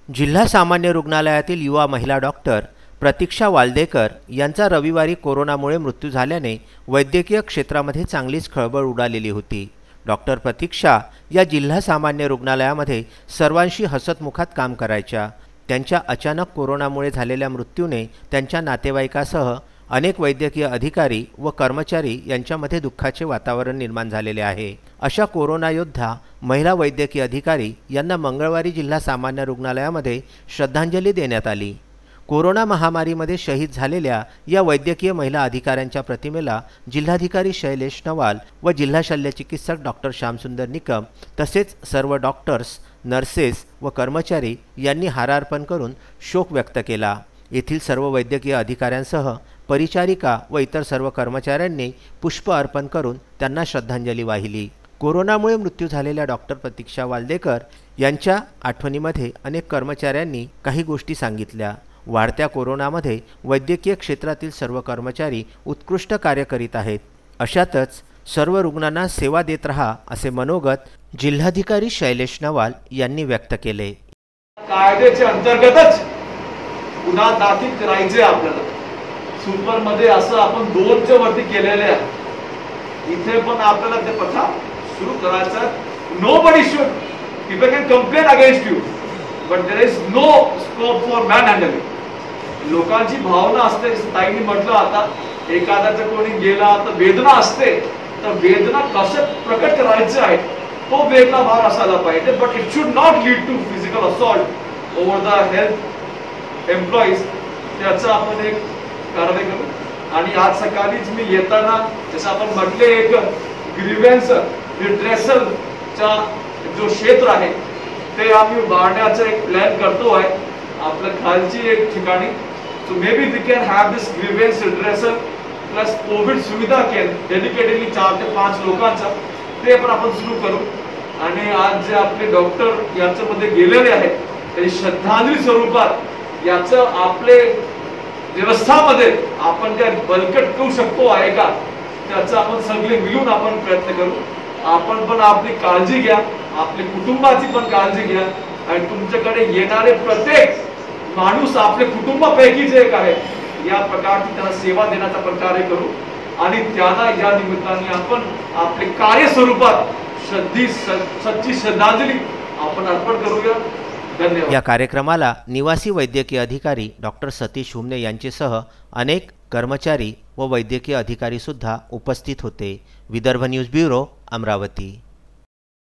जिल्हा सामान्य रुग्णालयातील युवा महिला डॉक्टर प्रतीक्षा वाल्देकर यांचा रविवारी कोरोनामुळे मृत्यू झाल्याने वैद्यकीय क्षेत्रामध्ये चांगलीच खळबळ उडालेली होती। डॉक्टर प्रतीक्षा या जिल्हा सामान्य रुग्णालयामध्ये सर्वांशी हसतमुखात काम करायच्या। त्यांच्या अचानक कोरोनामुळे झालेल्या मृत्यूने त्यांच्या नातेवाईकासह अनेक वैद्यकीय अधिकारी व कर्मचारी यांच्यामध्ये दुःखाचे वातावरण निर्माण झालेले आहे। अशा कोरोना योद्धा महिला वैद्यकीय अधिकारी यांना मंगळवारी जिल्हा सामान्य रुग्णालयामध्ये श्रद्धांजली देण्यात आली। कोरोना महामारीमध्ये शहीद झालेल्या या वैद्यकीय महिला अधिकाऱ्यांच्या प्रतिमेला जिल्हाधिकारी शैलेश नवाल व जिल्हा शल्यचिकित्सक डॉक्टर श्यामसुंदर निकम तसेच सर्व डॉक्टर्स, नर्सेस व कर्मचारी यांनी हार अर्पण करून शोक व्यक्त केला। येथील सर्व वैद्यकीय अधिकाऱ्यांसह परिचारिका व इतर सर्व कर्मचाऱ्यांनी पुष्प अर्पण करून त्यांना श्रद्धांजली वाहिली। कोरोनामुळे मृत्यू झालेल्या डॉक्टर प्रतीक्षा वाल्देकर यांच्या आठवणीमध्ये अनेक कर्मचाऱ्यांनी काही गोष्टी सांगितल्या। वाढत्या कोरोनामध्ये वैद्यकीय क्षेत्रातील सर्व कर्मचारी उत्कृष्ट कार्य करीत आहेत। अशातच सर्व रुग्णांना सेवा देत रहा असे मनोगत जिल्हाधिकारी शैलेश नवाल यांनी व्यक्त केले। कायद्याच्या अंतर्गतच गुन्हा दाखल करायचे आपल्याला। सुपर मध्ये असं आपण 2च्या वरती केलेले आहे। इथे पण आपल्याला ते प्रथा सुरू करायचा। Nobody should people can complain against you but there is no scope for manhandling. लोकांची भावना असते, ताईंनी म्हटलं आता एखाद्याचं कोणी गेला तर वेदना असते, तर वेदना कसं प्रकट करायचं आहे तो वेगळा भाग असायला पाहिजे। But it should not lead to physical assault over the health employees. त्याचा आपण एक कारवाई करू। आणि आज सकाळीच मी येताना जसं आपण म्हटले एक ग्रीव्हन्स रिड्रेसलचा जो क्षेत्र आहे ते आम्ही उभारण्याचा एक प्लॅन करतो आहे आपल्या खालची एक ठिकाणी। So maybe we can have this grievance redressal plus Covid सुविधा केंद्र डेडिकेटेडली 4 ते 5 लोकांचा ते पण आपण सुरू करू। आणि आज जे आपले डॉक्टर यांच्यामध्ये गेलेले आहेत त्यांनी श्रद्धांजली स्वरूपात याचं आपले व्यवस्थामध्ये आपण त्या बलकट करू शकतो आहे का त्याचा आपण सगळे मिळून आपण प्रयत्न करू। आपण पण आपली काळजी घ्या, आपल्या कुटुंबाची पण काळजी घ्या आणि तुमच्याकडे येणारे प्रत्येक माणूस आपल्या कुटुंबापैकीच एक आहे या प्रकारची त्यांना सेवा देण्याचा प्रकारे करू आणि त्यांना या निमित्ताने आपण आपले कार्य स्वरूपात सच्ची श्रद्धांजली आपण अर्पण करूया। धन्यवाद। या कार्यक्रमाला निवासी वैद्यकीय अधिकारी डॉक्टर सतीश हुमने यांच्यासह अनेक कर्मचारी व वैद्यकीय अधिकारी सुद्धा उपस्थित होते। Vidarbha news bureau, Amravati.